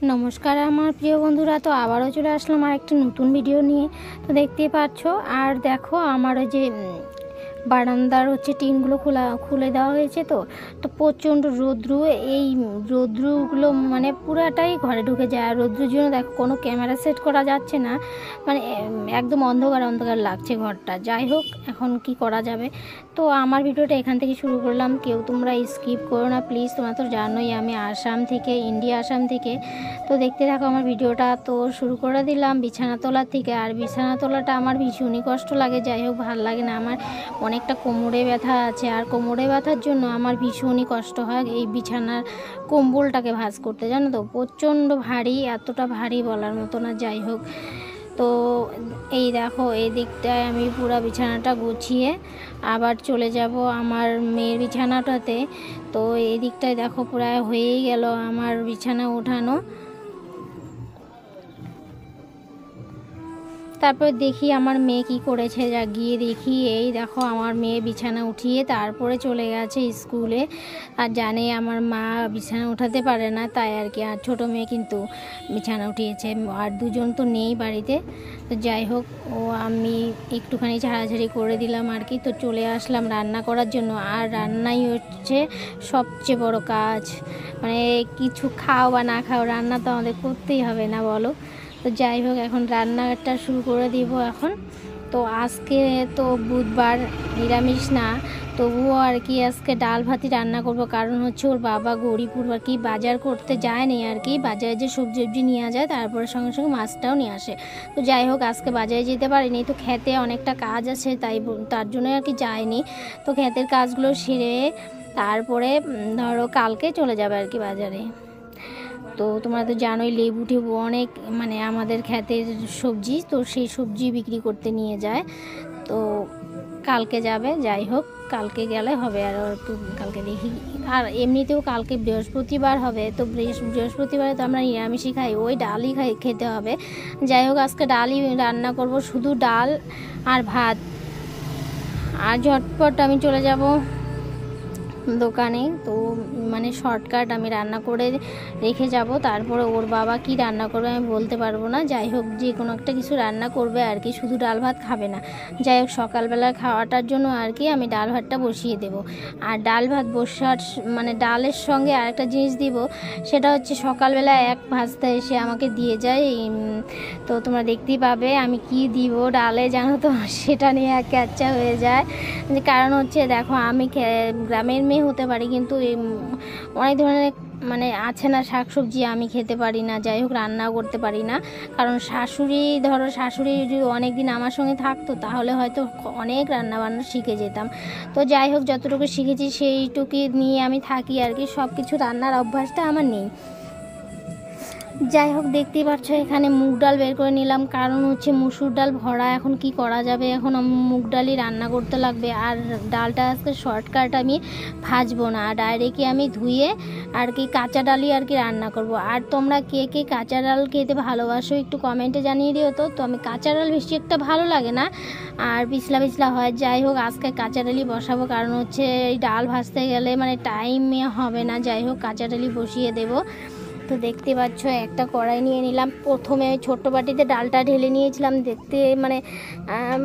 নমস্কার আমার প্রিয় বন্ধুরা, তো আবারও চলে আসলাম আর একটা নতুন ভিডিও নিয়ে। তো দেখতেই পাচ্ছ, আর দেখো আমার ওই যে বারান্দার টিনগুলো খুলে দেওয়া হয়েছে। তো তো প্রচণ্ড রৌদ্রু, এই রৌদ্রুগুলো মানে পুরাটাই ঘরে ঢুকে যায়। আর রৌদ্রুর জন্য দেখো কোনো ক্যামেরা সেট করা যাচ্ছে না, মানে একদম অন্ধকার অন্ধকার লাগছে ঘরটা। যাই হোক, এখন কি করা যাবে। তো আমার ভিডিওটা এখান থেকে শুরু করলাম, কেউ তোমরা স্কিপ করো না প্লিজ। তোমরা তো জানোই আমি আসাম থেকে, ইন্ডিয়া আসাম থেকে। তো দেখতে থাকো আমার ভিডিওটা। তো শুরু করে দিলাম বিছানা তোলার থেকে। আর বিছানা তোলাটা আমার ভীষণই কষ্ট লাগে, যাই হোক ভালো লাগে না। আমার অনেকটা কোমরে ব্যথা আছে, আর কোমরে ব্যথার জন্য আমার ভীষণই কষ্ট হয় এই বিছানার কম্বলটাকে ভাঁজ করতে, জানো তো প্রচণ্ড ভারী, এতটা ভারী বলার মতো না। যাই হোক, তো এই দেখো এই দিকটায় আমি পুরো বিছানাটা গুছিয়ে আবার চলে যাব আমার মেয়ের বিছানাটাতে। তো এই দিকটায় দেখো প্রায় হয়েই গেল আমার বিছানা ওঠানো। তারপর দেখি আমার মেয়ে কি করেছে, যা গিয়ে দেখি এই দেখো আমার মেয়ে বিছানা উঠিয়ে তারপরে চলে গেছে স্কুলে। আর জানে আমার মা বিছানা উঠাতে পারে না, তাই আর কি। আর ছোটো মেয়ে কিন্তু বিছানা উঠিয়েছে, আর দুজন তো নেই বাড়িতে। তো যাই হোক, আমি একটুখানি ঝাড়াঝাড়ি করে দিলাম আর কি। তো চলে আসলাম রান্না করার জন্য। আর রান্নাই হচ্ছে সবচেয়ে বড় কাজ, মানে কিছু খাও বা না খাও, রান্না তো আমাদের করতেই হবে না বলো। তো যাই হোক, এখন রান্নাটা শুরু করে দিব এখন। তো আজকে তো বুধবার, নিরামিষ না, তবুও আর কি আজকে ডাল ভাতই রান্না করব। কারণ হচ্ছে ওর বাবা গৌরীপুর আর কি বাজার করতে যায়নি আর কি, বাজারে যে সবজি নিয়ে যায় তারপরে সঙ্গে সঙ্গে মাছটাও নিয়ে আসে। তো যাই হোক, আজকে বাজারে যেতে পারিনি, তো খেতে অনেকটা কাজ আছে, তার জন্য আর কি যায়নি। তো ক্ষেতের কাজগুলো সেরে তারপরে ধরো কালকে চলে যাবে আর কি বাজারে। তো তোমরা তো জানোই লেবু টেবু অনেক, মানে আমাদের ক্ষেতের সবজি, তো সেই সবজি বিক্রি করতে নিয়ে যায়। তো কালকে যাবে, যাই হোক কালকে গেলে হবে। আর একটু কালকে দেখি। আর এমনিতেও কালকে বৃহস্পতিবার হবে, তো বৃহস্পতিবারে তো আমরা নিরামিষই খাই, ওই ডালই খেতে হবে। যাই হোক, আজকে ডালই রান্না করব, শুধু ডাল আর ভাত। আর ঝটপট আমি চলে যাব দোকানে। তো মানে শর্টকাট আমি রান্না করে রেখে যাব, তারপরে ওর বাবা কি রান্না করবে আমি বলতে পারবো না। যাই হোক, যে কোনো একটা কিছু রান্না করবে আর কি, শুধু ডাল ভাত খাবে না। যাই হোক, সকালবেলা খাওয়াটার জন্য আর কি আমি ডাল ভাতটা বসিয়ে দেব। আর ডাল ভাত বসার মানে ডালের সঙ্গে আরেকটা জিনিস দিব, সেটা হচ্ছে সকালবেলা এক ভাজতে এসে আমাকে দিয়ে যায়। তো তোমরা দেখতেই পাবে আমি কি দিব ডালে, জানো তো, সেটা নিয়ে এক ক্যাচ্চা হয়ে যায়। কারণ হচ্ছে দেখো, আমি গ্রামের মেয়ে হতে পারি, কিন্তু অনেক ধরনের মানে আছে না শাকসবজি আমি খেতে পারি না। যাই হোক, রান্নাও করতে পারি না, কারণ শাশুড়ি যদি অনেক দিন আমার সঙ্গে থাকতো তাহলে হয়তো অনেক রান্না বান্না শিখে যেতাম। তো যাই হোক, যতটুকু শিখেছি সেইটুকু নিয়ে আমি থাকি আর কি, সব কিছু রান্নার অভ্যাসটা আমার নেই। যাই হোক, দেখতেই পাচ্ছ এখানে মুগ ডাল বের করে নিলাম, কারণ হচ্ছে মুসুর ডাল ভরা, এখন কি করা যাবে, এখন মুগ ডালই রান্না করতে লাগবে। আর ডালটা আজকে শর্টকাট, আমি ভাজবো না, ডাইরেক্টই আমি ধুয়ে আর কি কাঁচা ডালই আর কি রান্না করব। আর তোমরা কে কে কাঁচা ডাল খেতে ভালোবাসো একটু কমেন্টে জানিয়ে দিও। তো আমি কাঁচা ডাল বেশি একটা ভালো লাগে না, আর পিছলা হয়। যাই হোক, আজকে কাঁচা ডালই বসাবো, কারণ হচ্ছে এই ডাল ভাজতে গেলে মানে টাইমে হবে না। যাই হোক, কাঁচা ডালই বসিয়ে দেবো। তো দেখতে পাচ্ছ একটা কড়াই নিয়ে নিলাম, প্রথমে ছোট্ট বাটিতে ডালটা ঢেলে নিয়েছিলাম। দেখতে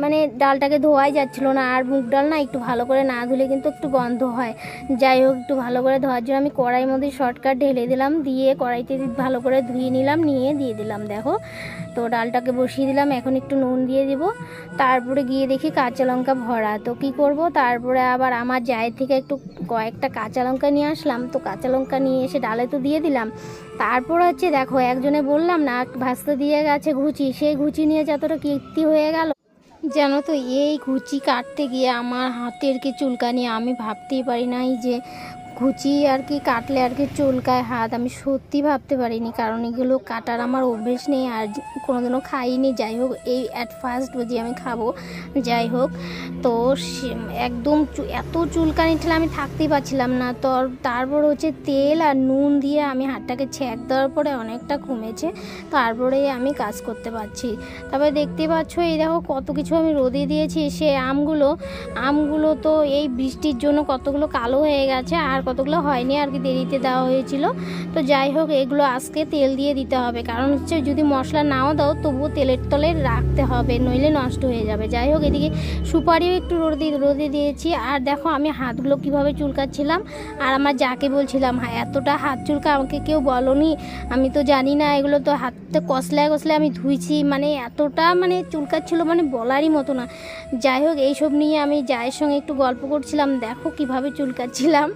মানে ডালটাকে ধোয়াই যাচ্ছিলো না, আর মুগ ডাল না একটু ভালো করে না ধুলে কিন্তু একটু গন্ধ হয়। যাই হোক, একটু ভালো করে ধোয়ার জন্য আমি কড়াইয়ের মধ্যে শর্টকাট ঢেলে দিলাম, দিয়ে কড়াইতে ভালো করে ধুয়ে নিলাম, নিয়ে দিয়ে দিলাম। দেখো, তো ডালটাকে বসিয়ে দিলাম, এখন একটু নুন দিয়ে দিব। তারপরে গিয়ে দেখি কাঁচা লঙ্কা ভরা। তো কি করব, তারপরে আবার আমার জায়ের থেকে একটু কয়েকটা কাঁচা লঙ্কা নিয়ে আসলাম। তো কাঁচা লঙ্কা নিয়ে এসে ডালে তো দিয়ে দিলাম। তারপর হচ্ছে দেখো, একজনে বললাম না ভাজতে দিয়ে গেছে ঘুচি, সেই ঘুচি নিয়ে যতটা কীর্তি হয়ে গেল, জানো তো, এই ঘুচি কাটতে গিয়ে আমার হাতের কি চুলকানি, আমি ভাবতেই পারি নাই যে ঘুচি আর কি কাটলে আর কি চুলকায় হাত। আমি সত্যি ভাবতে পারিনি, কারণ এগুলো কাটার আমার অভ্যেস নেই, আর কোনোদিনও খাইনি। যাই হোক, এই অ্যাট ফার্স্ট বুঝি আমি খাবো। যাই হোক, তো একদম এত চুলকানি ঠেলে আমি থাকতেই পারছিলাম না। তো তারপর হচ্ছে তেল আর নুন দিয়ে আমি হাতটাকে ছ্যাঁক দেওয়ার পরে অনেকটা কমেছে, তারপরে আমি কাজ করতে পারছি। তারপরে দেখতেই পাচ্ছ এই দেখো কত কিছু আমি রোদে দিয়েছি। সে আমগুলো তো এই বৃষ্টির জন্য কতগুলো কালো হয়ে গেছে, আর কতগুলো হয়নি আর কি, দেরিতে দেওয়া হয়েছিল। তো যাই হোক এগুলো আজকে তেল দিয়ে দিতে হবে, কারণ হচ্ছে যদি মশলা নাও দাও তবুও তেলের তলে রাখতে হবে, নইলে নষ্ট হয়ে যাবে। যাই হোক এদিকে সুপারিও একটু রোদে দিয়েছি। আর দেখো আমি হাতগুলো কিভাবে চুলকাচ্ছিলাম, আর আমার যাকে বলছিলাম এতটা হাত চুলকা আমাকে কেউ বলোনি, আমি তো জানি না, এগুলো তো হাতে কসলায় আমি ধুইছি, মানে এতটা মানে চুলকাচ্ছিল মানে বলারই মতো না। যাই হোক এইসব নিয়ে আমি জায়ের সঙ্গে একটু গল্প করছিলাম, দেখো কিভাবে চুলকাচ্ছিলাম।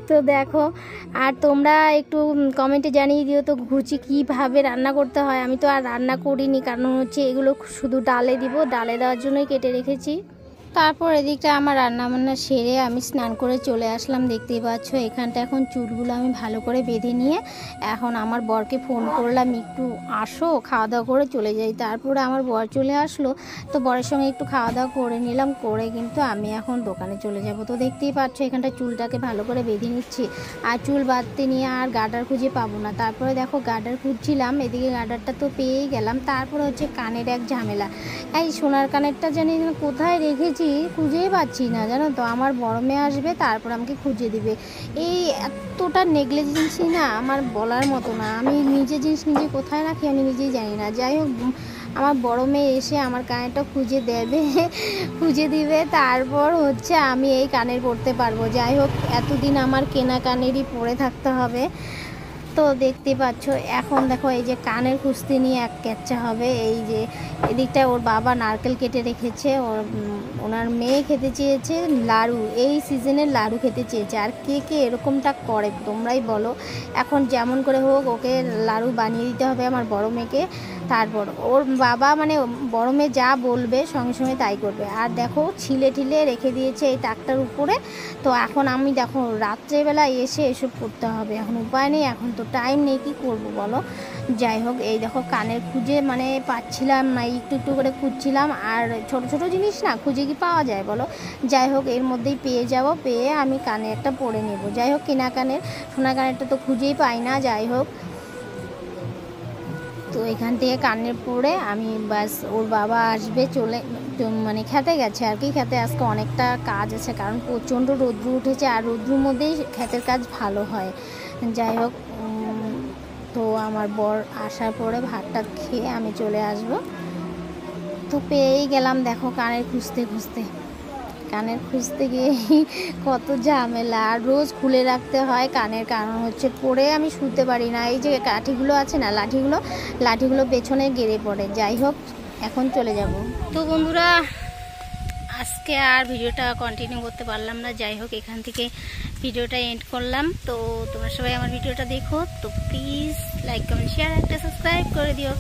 তো দেখো, আর তোমরা একটু কমেন্টে জানিয়ে দিও তো ঘুচি কীভাবে রান্না করতে হয়। আমি তো আর রান্না করিনি, কারণ হচ্ছে এগুলো শুধু ডালে দিব, ডালে দেওয়ার জন্যই কেটে রেখেছি। তারপর এদিকটা আমার রান্নাবান্না সেরে আমি স্নান করে চলে আসলাম। দেখতেই পাচ্ছ এখানটা এখন চুলগুলো আমি ভালো করে বেঁধে নিয়ে এখন আমার বরকে ফোন করলাম, একটু আসো খাওয়া দাওয়া করে চলে যাই। তারপরে আমার বর চলে আসলো, তো বরের সঙ্গে একটু খাওয়া দাওয়া করে নিলাম, করে কিন্তু আমি এখন দোকানে চলে যাব। তো দেখতেই পাচ্ছ এখানটা চুলটাকে ভালো করে বেঁধে নিচ্ছি, আর চুল বাঁধতে নিয়ে আর গার্ডার খুঁজে পাবো না। তারপরে দেখো গার্ডার খুঁজছিলাম, এদিকে গার্ডারটা তো পেয়েই গেলাম। তারপরে হচ্ছে কানের এক ঝামেলা, এই সোনার কানেরটা জানি কোথায় রেখেছি খুঁজেই পাচ্ছি না, জানো তো। আমার বড় মেয়ে আসবে, তারপর আমাকে খুঁজে দিবে। এই এতটা নেগলিজেন্সি না আমার বলার মতো না, আমি নিজে জিনিস নিজে কোথায় রাখি আমি নিজেই জানি না। যাই হোক আমার বড় মেয়ে এসে আমার কানেরটা খুঁজে দিবে, তারপর হচ্ছে আমি এই কানের পরতে পারবো। যাই হোক এতদিন আমার কেনা কানেরই পরে থাকতে হবে। তো দেখতে পাচ্ছ এখন দেখো এই যে কানের খুঁজতে নিয়ে এক কেচ্চা হবে। এই যে এদিকটা ওর বাবা নারকেল কেটে রেখেছে, ওনার মেয়ে খেতে চেয়েছে লাড়ু, এই সিজনের লাড়ু খেতে চেয়েছে। আর কে কে এরকমটা করে তোমরাই বলো। এখন যেমন করে হোক ওকে লাড়ু বানিয়ে দিতে হবে আমার বড় মেয়েকে। তারপর ওর বাবা মানে বড় মেয়ে যা বলবে সঙ্গে সঙ্গে তাই করবে। আর দেখো ছিলে রেখে দিয়েছে এই তাকটার উপরে। তো এখন আমি দেখো রাত্রেবেলা এসে এসব করতে হবে, এখন উপায় নেই, এখন তো টাইম নেই, কি করব বলো। যাই হোক এই দেখো কানের খুঁজে মানে পাচ্ছিলাম না, একটু করে খুঁজছিলাম। আর ছোট ছোট জিনিস না খুঁজে কি পাওয়া যায় বলো। যাই হোক এর মধ্যেই পেয়ে যাব, পেয়ে আমি কানে একটা পরে নেব। যাই হোক কেনা কানের, সোনা কানেরটা তো খুঁজেই পাই না। যাই হোক তো এখান থেকে কানের পরে আমি বাস, ওর বাবা আসবে, মানে খেতে গেছে আর কি। খেতে আজকে অনেকটা কাজ আছে, কারণ প্রচণ্ড রৌদ্র উঠেছে, আর রৌদ্রের মধ্যেই ক্ষেতের কাজ ভালো হয়। যাই হোক তো আমার বর আসার পরে ভাতটা খেয়ে আমি চলে আসব। তো পেয়েই গেলাম দেখো কানের খুঁজতে গিয়ে কত ঝামেলা। আর রোজ খুলে রাখতে হয় কানের, কারণ হচ্ছে পরে আমি শুতে পারি না। এই যে কাঠিগুলো আছে না, লাঠিগুলো পেছনে গেড়ে পড়ে। যাই হোক এখন চলে যাব। তো বন্ধুরা আজকে আর ভিডিওটা কন্টিনিউ করতে পারলাম না। যাই হোক এখান থেকে ভিডিওটা এন্ড করলাম। তো তোমরা সবাই আমার ভিডিওটা দেখো, তো প্লিজ লাইক কমেন্ট শেয়ার একটা সাবস্ক্রাইব করে দিও।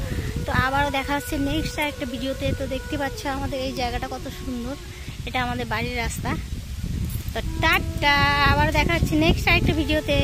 তো আবারও দেখা হচ্ছে নেক্সট একটা ভিডিওতে। তো দেখতে পাচ্ছ আমাদের এই জায়গাটা কত সুন্দর, এটা আমাদের বাড়ির রাস্তা। তো টাটা, আবার দেখা হচ্ছে নেক্সট একটা ভিডিওতে।